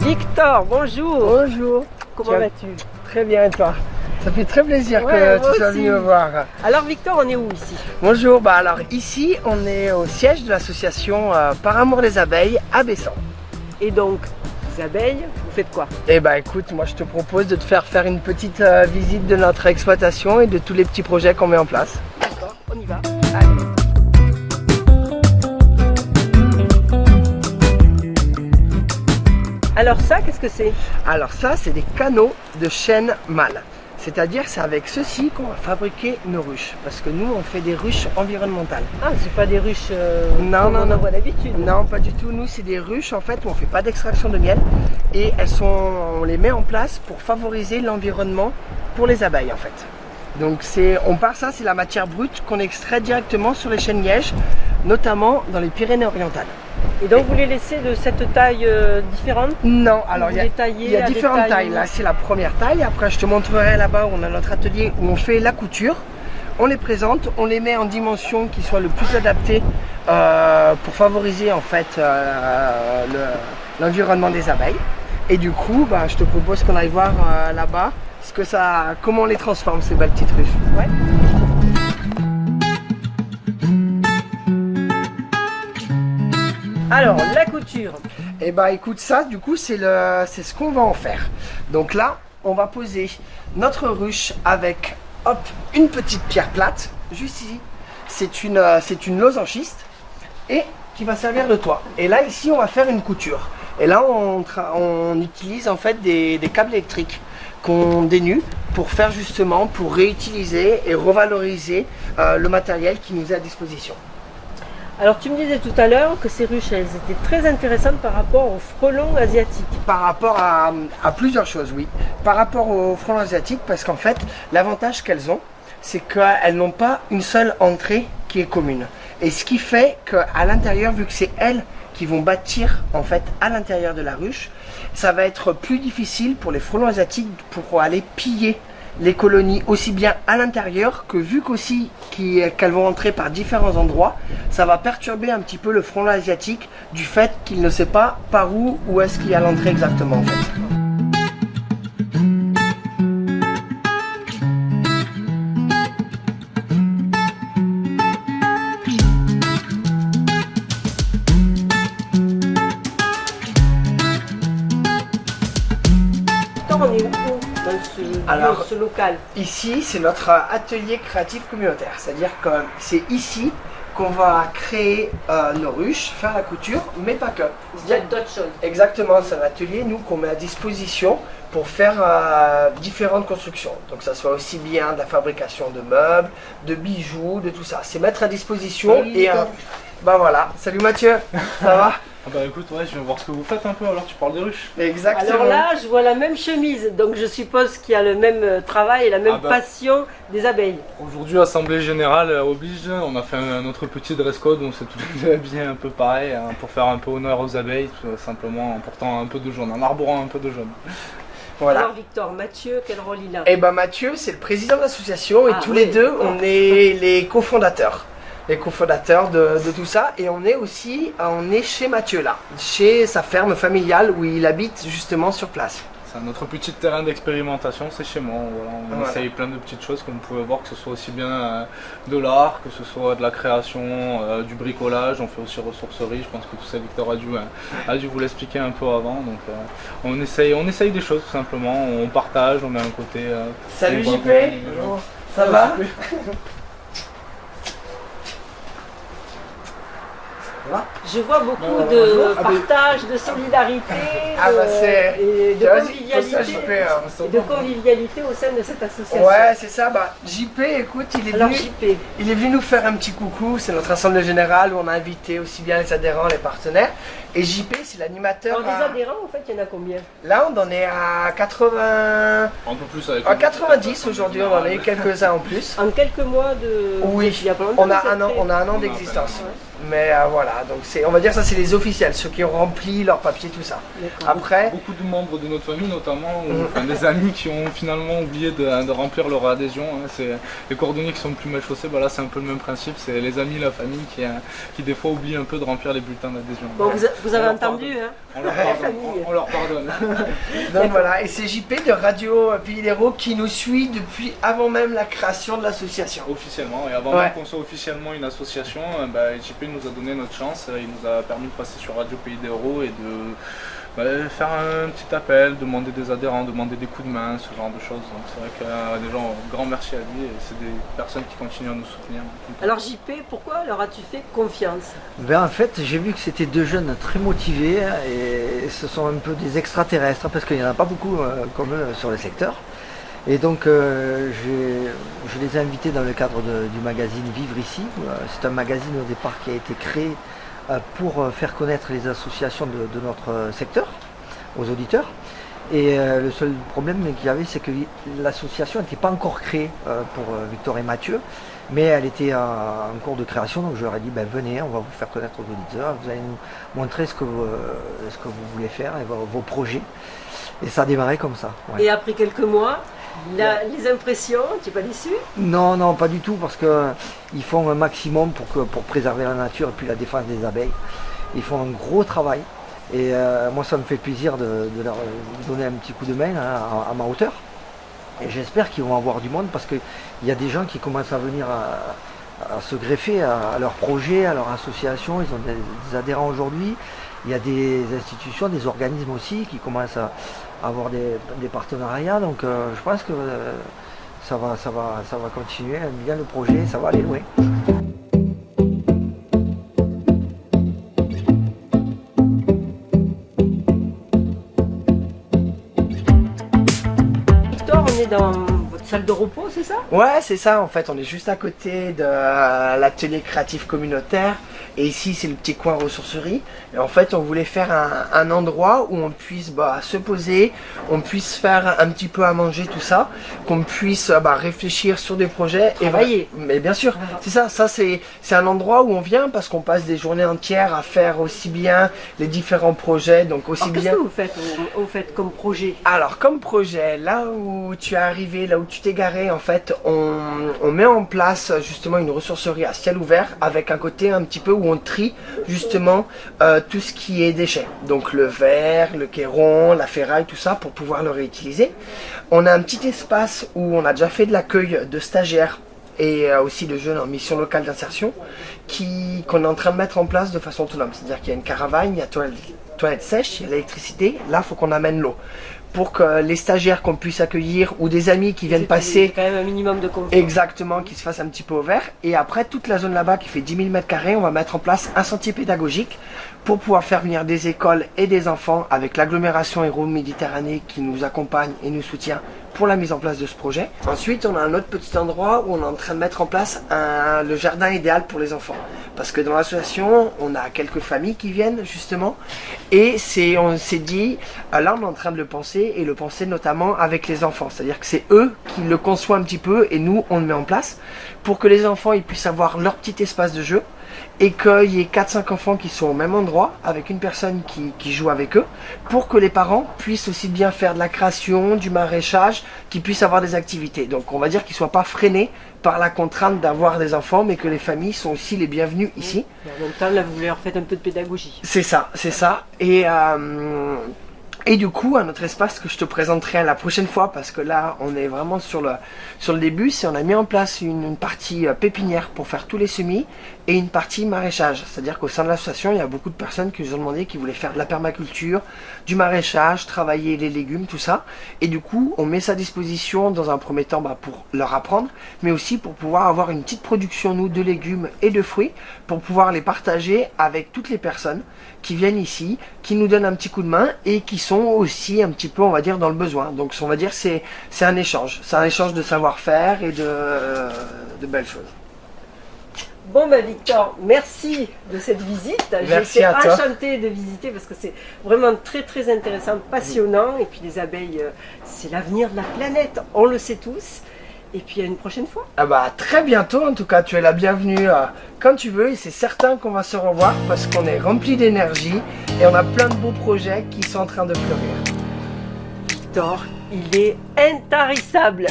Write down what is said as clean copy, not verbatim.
Victor, bonjour. Bonjour. Comment vas-tu? Très bien et toi? Ça fait très plaisir Ouais, que tu sois venu me voir. Alors Victor, on est où ici? Bonjour, alors ici on est au siège de l'association Par Amour des Abeilles à Bessan. Et donc, les abeilles, vous faites quoi? Eh ben écoute, moi je te propose de te faire une petite visite de notre exploitation et de tous les petits projets qu'on met en place. D'accord, on y va. Allez. Alors ça, qu'est-ce que c'est? Alors ça, c'est des canaux de chêne mâle. C'est-à-dire c'est avec ceci qu'on va fabriquer nos ruches. Parce que nous, on fait des ruches environnementales. Ah, c'est pas des ruches Non, comme on en voit d'habitude. Non, pas du tout. Nous, c'est des ruches en fait où on fait pas d'extraction de miel. Et on les met en place pour favoriser l'environnement pour les abeilles en fait. Donc c'est la matière brute qu'on extrait directement sur les chênes lièges, notamment dans les Pyrénées-Orientales. Et donc vous les laissez de cette taille différente? Non, alors il y a à différentes des tailles. Là, c'est la première taille. Après, je te montrerai là-bas où on a notre atelier où on fait la couture. On les présente, on les met en dimension qui soit le plus adaptée pour favoriser en fait l'environnement des abeilles. Et du coup, je te propose qu'on aille voir là-bas comment on les transforme ces belles petites ruches. Ouais. Alors, la couture. Et écoute, ça du coup c'est ce qu'on va en faire. Donc là, on va poser notre ruche avec une petite pierre plate, juste ici. C'est une lose en schiste et qui va servir de toit. Et là, ici, on va faire une couture. Et là, on utilise en fait des câbles électriques qu'on dénue pour réutiliser et revaloriser le matériel qui nous est à disposition. Alors tu me disais tout à l'heure que ces ruches, elles étaient très intéressantes par rapport aux frelons asiatiques. Par rapport à plusieurs choses, oui. Par rapport aux frelons asiatiques, parce qu'en fait, l'avantage qu'elles ont, c'est qu'elles n'ont pas une seule entrée qui est commune. Et ce qui fait qu'à l'intérieur, vu que c'est elles qui vont bâtir en fait à l'intérieur de la ruche, ça va être plus difficile pour les frelons asiatiques pour aller piller les colonies aussi bien à l'intérieur que vu qu'elles vont entrer par différents endroits, ça va perturber un petit peu le frelon asiatique du fait qu'il ne sait pas par où est-ce qu'il y a l'entrée exactement en fait. On est où dans ce local? Ici, c'est notre atelier créatif communautaire. C'est-à-dire que c'est ici qu'on va créer nos ruches, faire la couture, mais pas que. Il y a d'autres choses. Exactement, c'est un atelier, nous, qu'on met à disposition pour faire différentes constructions. Donc ça soit aussi bien de la fabrication de meubles, de bijoux, de tout ça. C'est mettre à disposition et voilà. Salut Mathieu, ça va? Écoute, ouais, je vais voir ce que vous faites un peu, alors tu parles des ruches. Exactement. Alors là, je vois la même chemise, donc je suppose qu'il y a le même travail et la même passion des abeilles. Aujourd'hui, Assemblée Générale oblige, on a fait notre petit dress code, on s'est tous habillés un peu pareil, pour faire un peu honneur aux abeilles, tout simplement en portant un peu de jaune, en arborant un peu de jaune. Voilà. Alors Victor, Mathieu, quel rôle il a? Eh ben Mathieu, c'est le président de l'association et tous les deux, on est les cofondateurs. Les cofondateurs de tout ça, et on est chez Mathieu là, chez sa ferme familiale où il habite justement sur place. C'est notre petit terrain d'expérimentation, c'est chez moi. On essaye plein de petites choses, comme vous pouvez voir, que ce soit aussi bien de l'art, que ce soit de la création, du bricolage, on fait aussi ressourcerie, je pense que tout ça Victor a dû vous l'expliquer un peu avant. Donc on essaye des choses tout simplement, on partage, on met un côté... Salut JP, ça va? Je vois beaucoup de partage, de solidarité et de convivialité au sein de cette association. Ouais, c'est ça. JP, écoute, il est venu nous faire un petit coucou. C'est notre assemblée générale où on a invité aussi bien les adhérents, les partenaires. Et JP, c'est l'animateur. Alors, des adhérents, en fait, il y en a combien? Là, on en est à 80. Un peu plus avec. À 90 aujourd'hui, on en a eu quelques-uns en plus. En quelques mois de. Oui, Il y a pas longtemps, on a un an d'existence. Mais voilà, donc On va dire ça, c'est les officiels, ceux qui ont rempli leurs papiers, tout ça. Après, beaucoup de membres de notre famille notamment, ou des amis qui ont finalement oublié de remplir leur adhésion. Hein. C'est les cordonniers qui sont le plus mal chaussés, là c'est un peu le même principe, c'est les amis, la famille qui des fois oublient un peu de remplir les bulletins d'adhésion. Bon, vous avez entendu, hein. On leur pardonne. Donc voilà, et c'est JP de Radio Pays d'Hérault qui nous suit depuis avant même la création de l'association. Officiellement, et avant même qu'on soit officiellement une association, JP nous a donné notre chance, il nous a permis de passer sur Radio Pays d'Hérault et de faire un petit appel, demander des adhérents, demander des coups de main, ce genre de choses. Donc c'est vrai que déjà, grand merci à lui et c'est des personnes qui continuent à nous soutenir. Alors JP, pourquoi leur as-tu fait confiance? En fait, j'ai vu que c'était deux jeunes très motivés et ce sont un peu des extraterrestres parce qu'il n'y en a pas beaucoup comme eux sur le secteur. Et donc je les ai invités dans le cadre du magazine Vivre Ici. C'est un magazine au départ qui a été créé pour faire connaître les associations de notre secteur aux auditeurs. Et le seul problème qu'il y avait, c'est que l'association n'était pas encore créée pour Victor et Mathieu, mais elle était en cours de création. Donc je leur ai dit, venez, on va vous faire connaître aux auditeurs, vous allez nous montrer ce que vous voulez faire et vos projets. Et ça a démarré comme ça. Ouais. Et après quelques mois, les impressions, tu n'es pas déçu? Non, non, pas du tout, parce qu'ils font un maximum pour préserver la nature et puis la défense des abeilles. Ils font un gros travail et moi ça me fait plaisir de leur donner un petit coup de main à ma hauteur. Et j'espère qu'ils vont avoir du monde parce qu'il y a des gens qui commencent à venir à se greffer à leur projet, à leur association. Ils ont des adhérents aujourd'hui. Il y a des institutions, des organismes aussi qui commencent à avoir des partenariats. Donc je pense que ça va continuer bien le projet, ça va aller loin. Victor, on est dans votre salle de repos, c'est ça? Ouais, c'est ça, en fait, on est juste à côté de l'atelier créatif communautaire. Et ici, c'est le petit coin ressourcerie. Et en fait, on voulait faire un endroit où on puisse se poser, on puisse faire un petit peu à manger, tout ça, qu'on puisse réfléchir sur des projets. Travailler. Mais bien sûr, c'est ça. Ça, c'est un endroit où on vient parce qu'on passe des journées entières à faire aussi bien les différents projets. Donc aussi bien. Qu'est-ce que vous faites comme projet? Alors, comme projet, là où tu es arrivé, là où tu t'es garé, en fait, on met en place justement une ressourcerie à ciel ouvert avec un côté un petit peu où on trie justement tout ce qui est déchets. Donc le verre, le kéron, la ferraille, tout ça pour pouvoir le réutiliser. On a un petit espace où on a déjà fait de l'accueil de stagiaires et aussi de jeunes en mission locale d'insertion qu'on est en train de mettre en place de façon autonome. C'est-à-dire qu'il y a une caravane, il y a toilette sèche, il y a l'électricité. Là, il faut qu'on amène l'eau. Pour que les stagiaires qu'on puisse accueillir ou des amis qui viennent passer, quand même un minimum de confort. Exactement, qui se fassent un petit peu au vert. Et après, toute la zone là-bas qui fait 10 000 m², on va mettre en place un sentier pédagogique pour pouvoir faire venir des écoles et des enfants avec l'agglomération Hérault-Méditerranée qui nous accompagne et nous soutient pour la mise en place de ce projet. Ensuite, on a un autre petit endroit où on est en train de mettre en place le jardin idéal pour les enfants. Parce que dans l'association, on a quelques familles qui viennent justement. Et on s'est dit, là on est en train de le penser, et le penser notamment avec les enfants. C'est-à-dire que c'est eux qui le conçoivent un petit peu et nous on le met en place pour que les enfants ils puissent avoir leur petit espace de jeu et qu'il y ait 4-5 enfants qui sont au même endroit avec une personne qui joue avec eux pour que les parents puissent aussi bien faire de la création, du maraîchage, qu'ils puissent avoir des activités. Donc on va dire qu'ils ne soient pas freinés par la contrainte d'avoir des enfants, mais que les familles sont aussi les bienvenues ici. Et en même temps, là vous leur faites un peu de pédagogie. C'est ça, c'est ça. Et du coup, un autre espace que je te présenterai la prochaine fois, parce que là, on est vraiment sur le début, c'est on a mis en place une partie pépinière pour faire tous les semis et une partie maraîchage. C'est-à-dire qu'au sein de l'association, il y a beaucoup de personnes qui nous ont demandé qui voulaient faire de la permaculture, du maraîchage, travailler les légumes, tout ça. Et du coup, on met ça à disposition dans un premier temps pour leur apprendre, mais aussi pour pouvoir avoir une petite production, nous, de légumes et de fruits, pour pouvoir les partager avec toutes les personnes qui viennent ici, qui nous donnent un petit coup de main et qui sont aussi un petit peu, on va dire, dans le besoin. Donc on va dire c'est un échange. C'est un échange de savoir-faire et de belles choses. Bon Victor, merci de cette visite. J'ai été enchantée de visiter parce que c'est vraiment très très intéressant, passionnant. Et puis les abeilles, c'est l'avenir de la planète, on le sait tous. Et puis à une prochaine fois. Ah bah très bientôt, en tout cas tu es la bienvenue quand tu veux et c'est certain qu'on va se revoir parce qu'on est rempli d'énergie et on a plein de beaux projets qui sont en train de fleurir. Victor, il est intarissable.